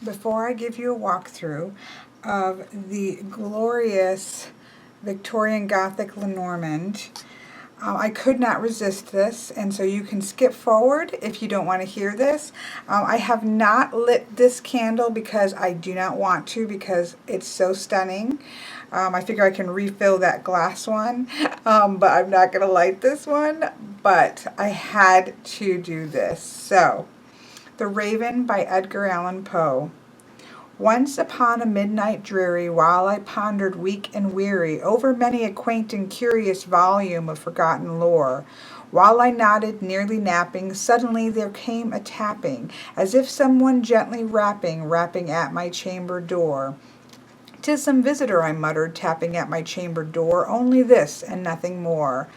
Before I give you a walkthrough of the glorious Victorian Gothic Lenormand, I could not resist this, and so you can skip forward if you don't want to hear this. I have not lit this candle because I do not want to, because it's so stunning. I figure I can refill that glass one, but I'm not going to light this one, but I had to do this. So, The Raven by Edgar Allan Poe. Once upon a midnight dreary, while I pondered weak and weary over many a quaint and curious volume of forgotten lore, while I nodded, nearly napping, suddenly there came a tapping, as if someone gently rapping at my chamber door. "'Tis some visitor," I muttered, tapping at my chamber door, "only this, and nothing more."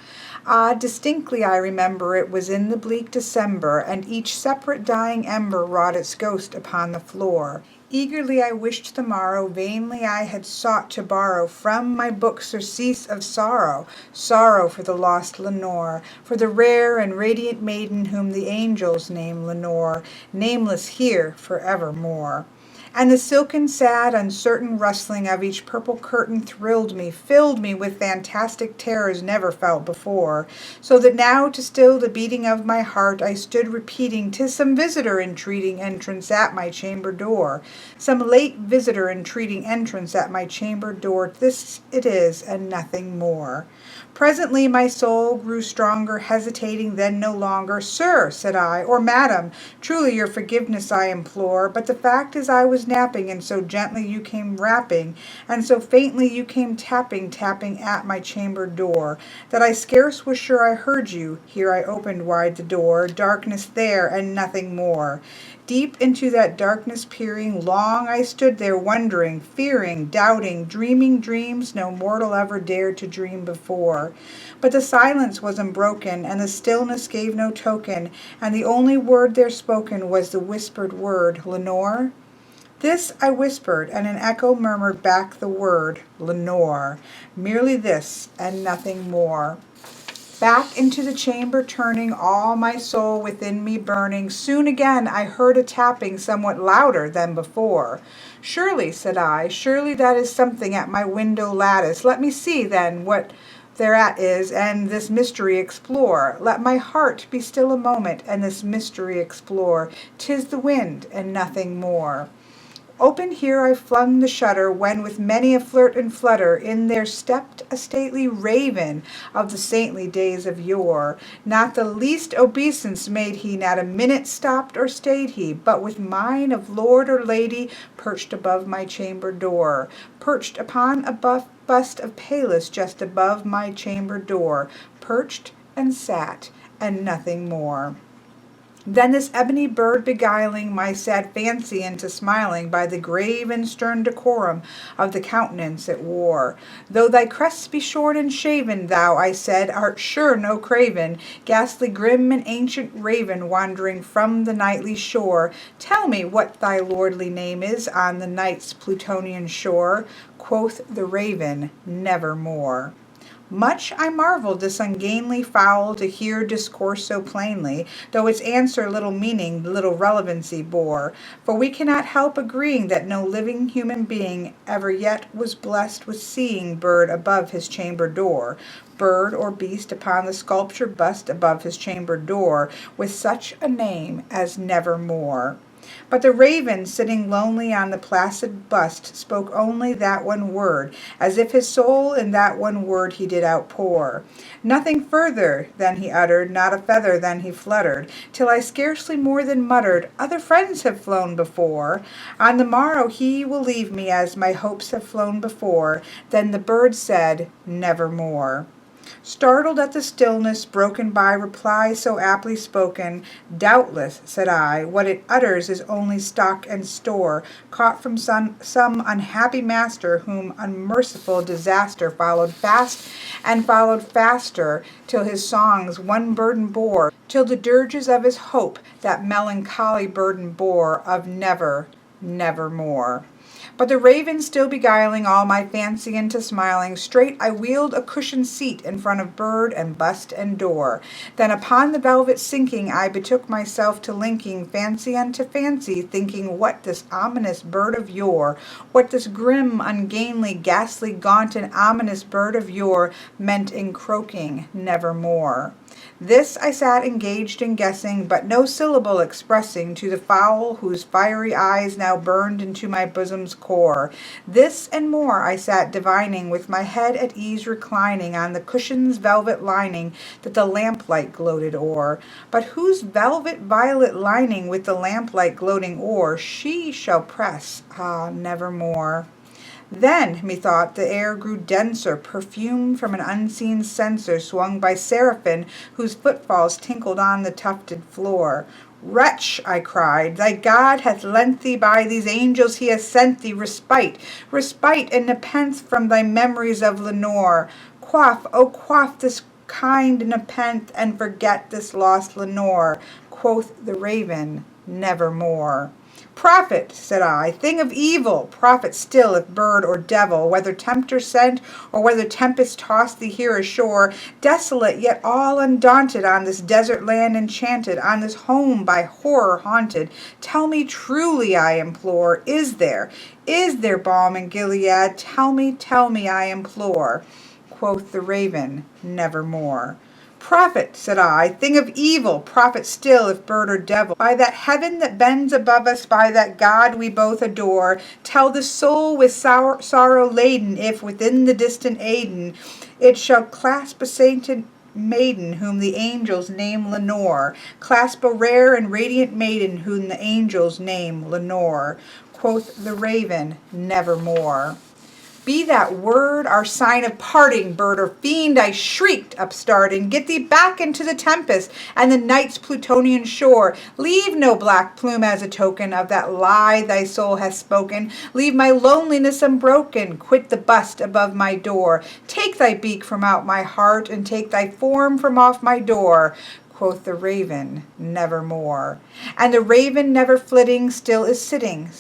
Ah, distinctly I remember it was in the bleak December, and each separate dying ember wrought its ghost upon the floor. Eagerly I wished the morrow, vainly I had sought to borrow from my book surcease of sorrow, sorrow for the lost Lenore, for the rare and radiant maiden whom the angels name Lenore, nameless here for evermore. And the silken, sad, uncertain rustling of each purple curtain thrilled me, filled me with fantastic terrors never felt before, so that now to still the beating of my heart I stood repeating, "'Tis some visitor entreating entrance at my chamber door, some late visitor entreating entrance at my chamber door, this it is, and nothing more." Presently my soul grew stronger, hesitating then no longer. "Sir," said I, "or madam, truly your forgiveness I implore, but the fact is I was napping, and so gently you came rapping, and so faintly you came tapping at my chamber door, that I scarce was sure I heard you." Here I opened wide the door, darkness there, and nothing more. Deep into that darkness peering, long I stood there wondering, fearing, doubting, dreaming dreams no mortal ever dared to dream before. But the silence was unbroken, and the stillness gave no token, and the only word there spoken was the whispered word, "Lenore?" This I whispered, and an echo murmured back the word, "Lenore." Merely this, and nothing more. Back into the chamber turning, all my soul within me burning, soon again I heard a tapping somewhat louder than before. "Surely," said I, "surely that is something at my window lattice. Let me see, then, what thereat is, and this mystery explore. Let my heart be still a moment, and this mystery explore. 'Tis the wind, and nothing more." Open here I flung the shutter, when with many a flirt and flutter in there stepped a stately raven of the saintly days of yore. Not the least obeisance made he, not a minute stopped or stayed he, but with mien of lord or lady perched above my chamber door, perched upon a bust of Pallas just above my chamber door, perched and sat, and nothing more. Then this ebony bird beguiling my sad fancy into smiling by the grave and stern decorum of the countenance it wore. "Though thy crest be short and shaven, thou," I said, "art sure no craven, ghastly grim and ancient raven wandering from the nightly shore. Tell me what thy lordly name is on the night's Plutonian shore." Quoth the raven, "Nevermore." Much I marveled this ungainly fowl to hear discourse so plainly, though its answer little meaning, little relevancy bore. For we cannot help agreeing that no living human being ever yet was blessed with seeing bird above his chamber door, bird or beast upon the sculpture bust above his chamber door, with such a name as Nevermore. But the raven, sitting lonely on the placid bust, spoke only that one word, as if his soul in that one word he did outpour. Nothing further than he uttered, not a feather than he fluttered, till I scarcely more than muttered, "Other friends have flown before. On the morrow he will leave me, as my hopes have flown before." Then the bird said, "Nevermore." Startled at the stillness broken by reply so aptly spoken, "Doubtless," said I, "what it utters is only stock and store, caught from some unhappy master, whom unmerciful disaster followed fast and followed faster, till his songs one burden bore, till the dirges of his hope that melancholy burden bore of never, nevermore. But the raven still beguiling all my fancy into smiling, straight I wheeled a cushioned seat in front of bird and bust and door. Then upon the velvet sinking, I betook myself to linking fancy unto fancy, thinking what this ominous bird of yore, what this grim, ungainly, ghastly, gaunt, and ominous bird of yore meant in croaking nevermore. This I sat engaged in guessing, but no syllable expressing to the fowl whose fiery eyes now burned into my bosom's core. This and more I sat divining, with my head at ease reclining on the cushion's velvet lining that the lamplight gloated o'er. But whose velvet violet lining with the lamplight gloating o'er she shall press, nevermore. Then, methought, the air grew denser, perfumed from an unseen censer swung by seraphim whose footfalls tinkled on the tufted floor. Wretch, I cried, thy God hath lent thee, by these angels he hath sent thee, respite and nepenthe from thy memories of Lenore. Quaff, oh quaff this kind nepenthe, and forget this lost Lenore. Quoth the raven, nevermore. Prophet, said I, thing of evil, prophet still if bird or devil, whether tempter sent or whether tempest tossed thee here ashore, desolate yet all undaunted on this desert land enchanted, on this home by horror haunted, tell me truly, I implore, is there balm in Gilead? Tell me, I implore. Quoth the raven, nevermore. Prophet, said I, thing of evil, prophet still if bird or devil, by that heaven that bends above us, by that God we both adore, tell the soul with sorrow laden, if within the distant Aidenn it shall clasp a sainted maiden whom the angels name Lenore, clasp a rare and radiant maiden whom the angels name Lenore. Quoth the raven, nevermore. Be that word our sign of parting, bird or fiend, I shrieked, upstarting. Get thee back into the tempest and the night's Plutonian shore. Leave no black plume as a token of that lie thy soul hath spoken. Leave my loneliness unbroken. Quit the bust above my door. Take thy beak from out my heart, and take thy form from off my door. Quoth the raven, nevermore. And the raven, never flitting, still is sitting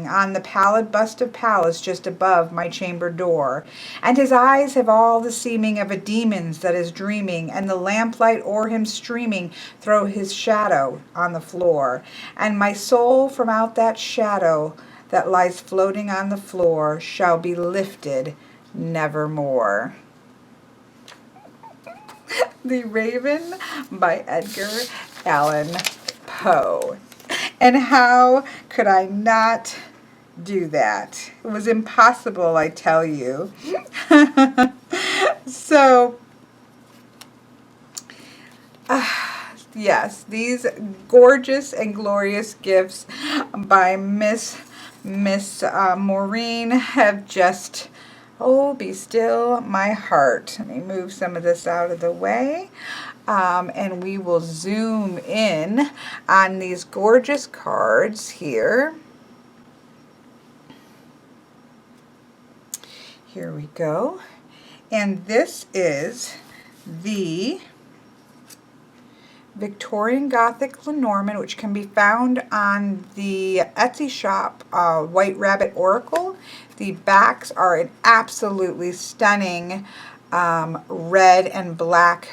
on the pallid bust of Pallas just above my chamber door. And his eyes have all the seeming of a demon's that is dreaming, and the lamplight o'er him streaming throw his shadow on the floor. And my soul from out that shadow that lies floating on the floor shall be lifted nevermore. The Raven by Edgar Allan Poe. And how could I not do that? It was impossible, I tell you. So, yes, these gorgeous and glorious gifts by Miss Maureen have just... Oh, be still my heart. Let me move some of this out of the way. And we will zoom in on these gorgeous cards here. Here we go. And this is the Victorian Gothic Lenormand, which can be found on the Etsy shop, White Rabbit Oracle. The backs are an absolutely stunning red and black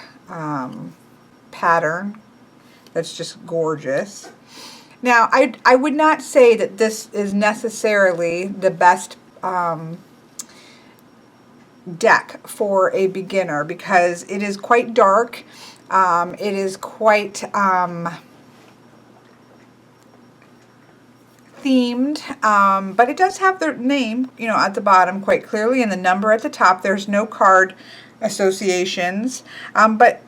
pattern that's just gorgeous. Now, I would not say that this is necessarily the best deck for a beginner, because it is quite dark. It is quite themed, but it does have the name, at the bottom quite clearly, and the number at the top. There's no card associations, but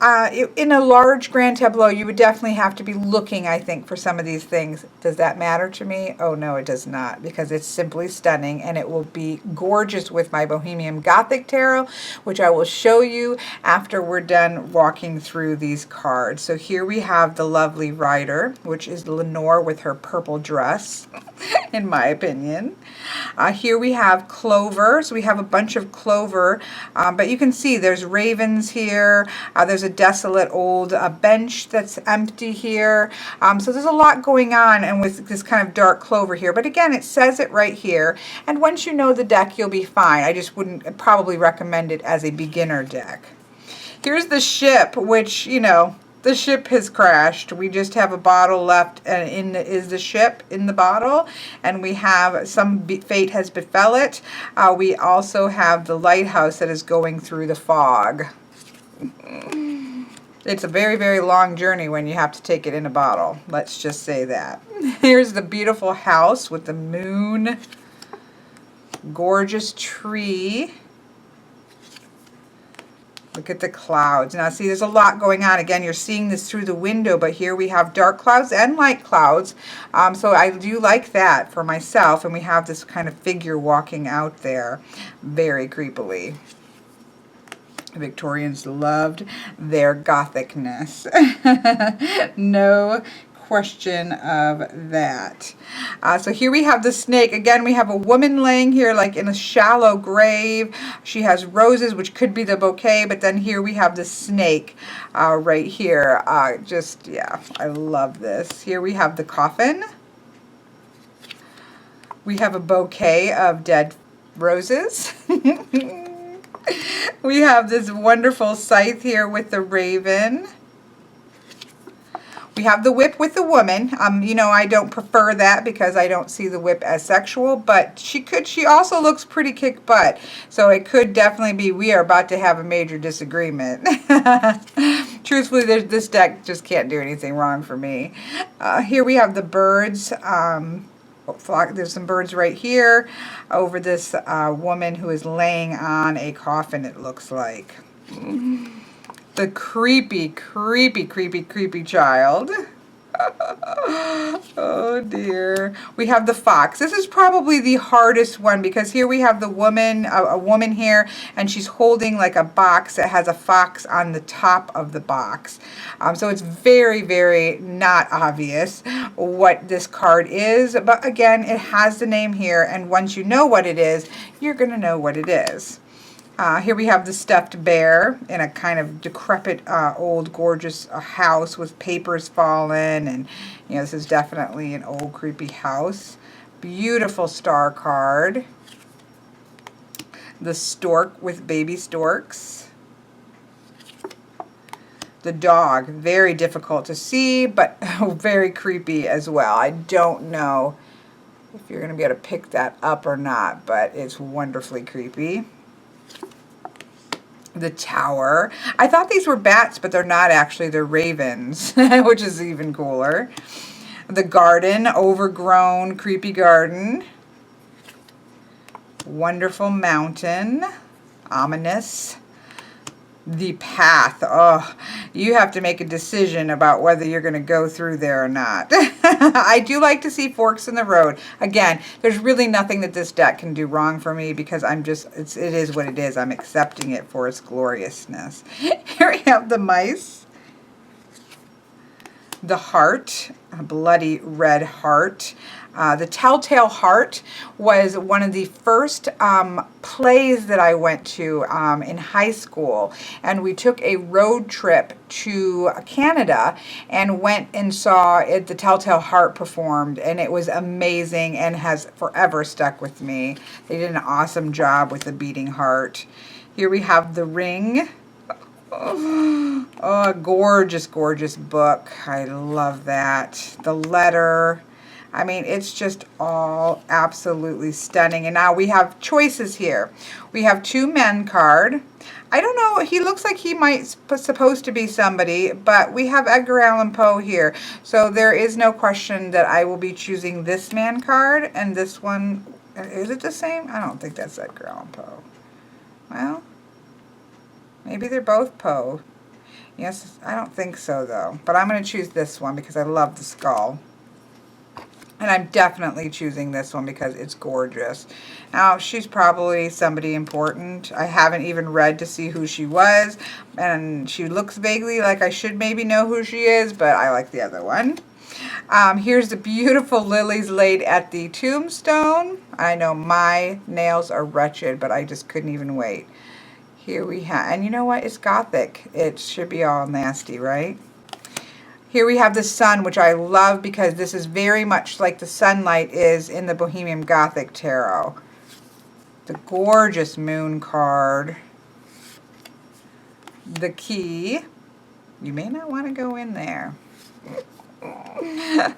in a large grand tableau, you would definitely have to be looking, I think, for some of these things. Does that matter to me? Oh no, it does not, because it's simply stunning, and it will be gorgeous with my Bohemian Gothic Tarot, which I will show you after we're done walking through these cards. So here we have the lovely Rider, which is Lenore with her purple dress, in my opinion. Here we have Clover. So we have a bunch of Clover, but you can see there's ravens here. There's a desolate old bench that's empty here. So there's a lot going on, and with this kind of dark clover here. But again, it says it right here. And once you know the deck, you'll be fine. I just wouldn't probably recommend it as a beginner deck. Here's the ship, which, you know, the ship has crashed. We just have a bottle left, and is the ship in the bottle, and we have some fate has befell it. We also have the lighthouse that is going through the fog. It's a very, very long journey when you have to take it in a bottle. Let's just say that. Here's the beautiful house with the moon. Gorgeous tree. Look at the clouds. Now see, there's a lot going on. Again, you're seeing this through the window, but here we have dark clouds and light clouds. So I do like that for myself. And we have this kind of figure walking out there very creepily. Victorians loved their Gothicness. No question of that. So here we have the snake. Again, we have a woman laying here like in a shallow grave. She has roses, which could be the bouquet, but then here we have the snake right here. Just, yeah, I love this. Here we have the coffin. We have a bouquet of dead roses. We have this wonderful scythe here with the raven. We have the whip with the woman. You know, I don't prefer that because I don't see the whip as sexual, but she also looks pretty kick butt. So it could definitely be, we are about to have a major disagreement. Truthfully, this deck just can't do anything wrong for me. Here we have the birds. There's some birds right here over this woman who is laying on a coffin, it looks like. The creepy, creepy, creepy, creepy child. Oh dear. We have the fox. This is probably the hardest one because here we have the woman, a woman here, and she's holding like a box that has a fox on the top of the box. So it's very, very not obvious what this card is. But again, it has the name here, and once you know what it is, you're going to know what it is. Here we have the stuffed bear in a kind of decrepit, old, gorgeous house with papers fallen. And, you know, this is definitely an old, creepy house. Beautiful star card. The stork with baby storks. The dog, very difficult to see, but very creepy as well. I don't know if you're going to be able to pick that up or not, but it's wonderfully creepy. The tower. I thought these were bats, but they're not actually. They're ravens, which is even cooler. The garden, overgrown, creepy garden. Wonderful mountain. Ominous. The path. Oh, you have to make a decision about whether you're going to go through there or not. I do like to see forks in the road. Again, there's really nothing that this deck can do wrong for me because I'm just, it is what it is. I'm accepting it for its gloriousness. Here we have the mice. The heart, a bloody red heart. The Telltale Heart was one of the first plays that I went to in high school, and we took a road trip to Canada and went and saw the Telltale Heart performed, and it was amazing and has forever stuck with me. They did an awesome job with the beating heart. Here we have the ring. Oh, a gorgeous, gorgeous book. I love that. The letter. I mean, it's just all absolutely stunning. And now we have choices here. We have two men card. I don't know. He looks like he might supposed to be somebody, but we have Edgar Allan Poe here. So there is no question that I will be choosing this man card and this one. Is it the same? I don't think that's Edgar Allan Poe. Well, maybe they're both Poe. Yes, I don't think so though. But I'm going to choose this one because I love the skull. And I'm definitely choosing this one because it's gorgeous. Now, she's probably somebody important. I haven't even read to see who she was. And she looks vaguely like I should maybe know who she is, but I like the other one. Here's the beautiful lilies laid at the tombstone. I know my nails are wretched, but I just couldn't even wait. Here we have, and you know what? It's Gothic. It should be all nasty, right? Here we have the sun, which I love because this is very much like the sunlight is in the Bohemian Gothic Tarot. The gorgeous moon card. The key. You may not want to go in there.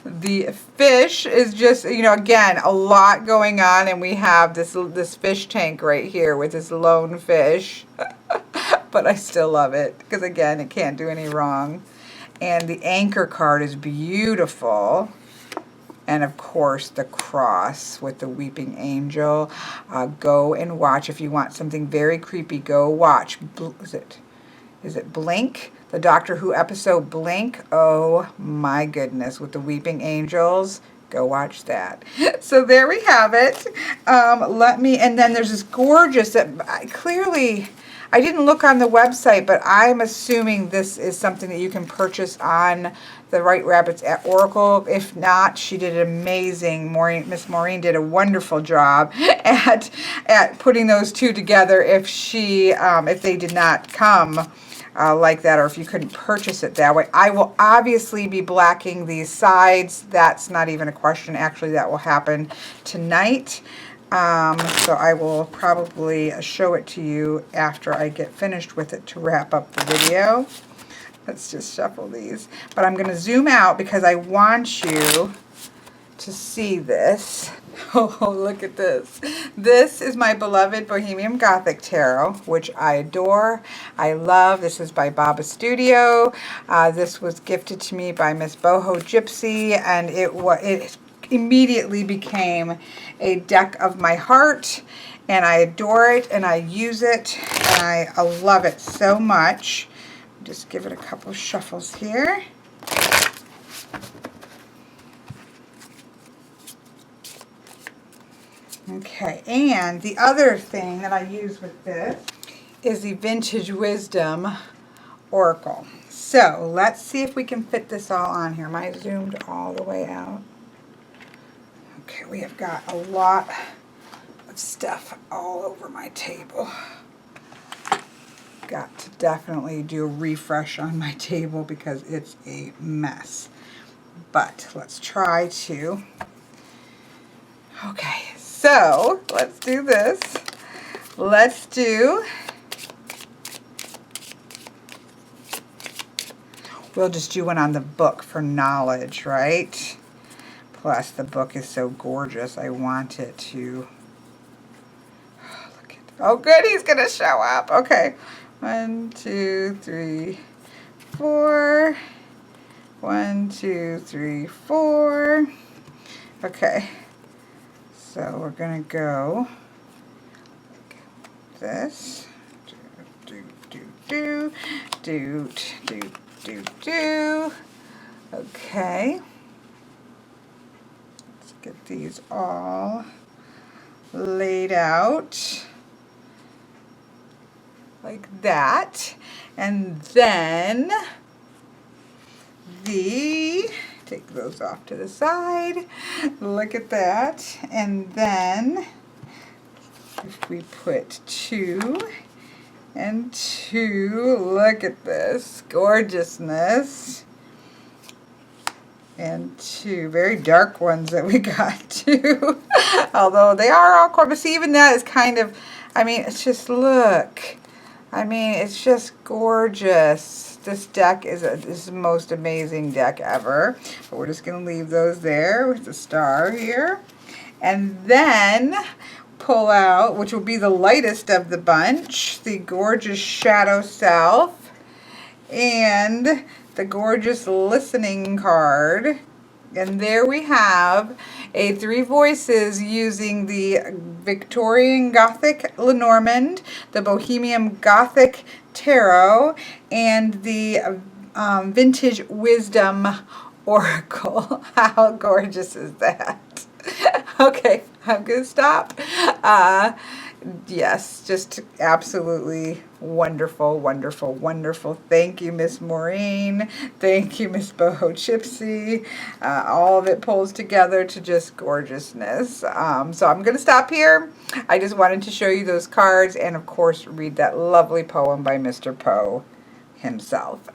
The fish is just, you know, again, a lot going on, and we have this fish tank right here with this lone fish. But I still love it because, again, it can't do any wrong. And the anchor card is beautiful. And of course, the cross with the weeping angel. Go and watch. If you want something very creepy, go watch. Is it Blink? The Doctor Who episode Blink. Oh my goodness, with the weeping angels. Go watch that. So there we have it. And then there's this gorgeous, clearly, I didn't look on the website, but I'm assuming this is something that you can purchase on the White Rabbits at Oracle. If not, she did an amazing, Miss Maureen did a wonderful job at putting those two together if they did not come like that, or if you couldn't purchase it that way. I will obviously be blacking these sides. That's not even a question. Actually, that will happen tonight. So I will probably show it to you after I get finished with it to wrap up the video. Let's just shuffle these. But I'm going to zoom out because I want you to see this. Oh, look at this. This is my beloved Bohemian Gothic Tarot, which I adore. I love. This is by Baba Studio. This was gifted to me by Miss Boho Gypsy, and it immediately became a deck of my heart, and I adore it, and I use it, and I love it so much. Just give it a couple shuffles here. Okay, and the other thing that I use with this is the Vintage Wisdom Oracle. So let's see if we can fit this all on here. Am I zoomed all the way out? Okay, we have got a lot of stuff all over my table. Got to definitely do a refresh on my table because it's a mess. But let's try to. Okay, so let's do this. We'll just do one on the book for knowledge, right? Plus, the book is so gorgeous. I want it to. Oh, good. He's going to show up. Okay. 1, 2, 3, 4. 1, 2, 3, 4. Okay. So we're going to go like this. Do. Okay. Let's get these all laid out like that. And then take those off to the side. Look at that. And then if we put 2 and 2, look at this gorgeousness. And 2 very dark ones that we got too. Although they are all core, but see, even that is kind of, I mean, it's just, look. I mean, it's just gorgeous. This deck is the most amazing deck ever. But we're just going to leave those there with the star here. And then pull out, which will be the lightest of the bunch, the gorgeous Shadow Self and the gorgeous Listening card. And there we have a 3 voices using the Victorian Gothic Lenormand, the Bohemian Gothic Tarot, and the Vintage Wisdom Oracle. How gorgeous is that? Okay, I'm going to stop. Yes, just absolutely wonderful, wonderful, wonderful. Thank you, Miss Maureen. Thank you, Miss Boho Chipsy. All of it pulls together to just gorgeousness. So I'm going to stop here. I just wanted to show you those cards and, of course, read that lovely poem by Mr. Poe himself.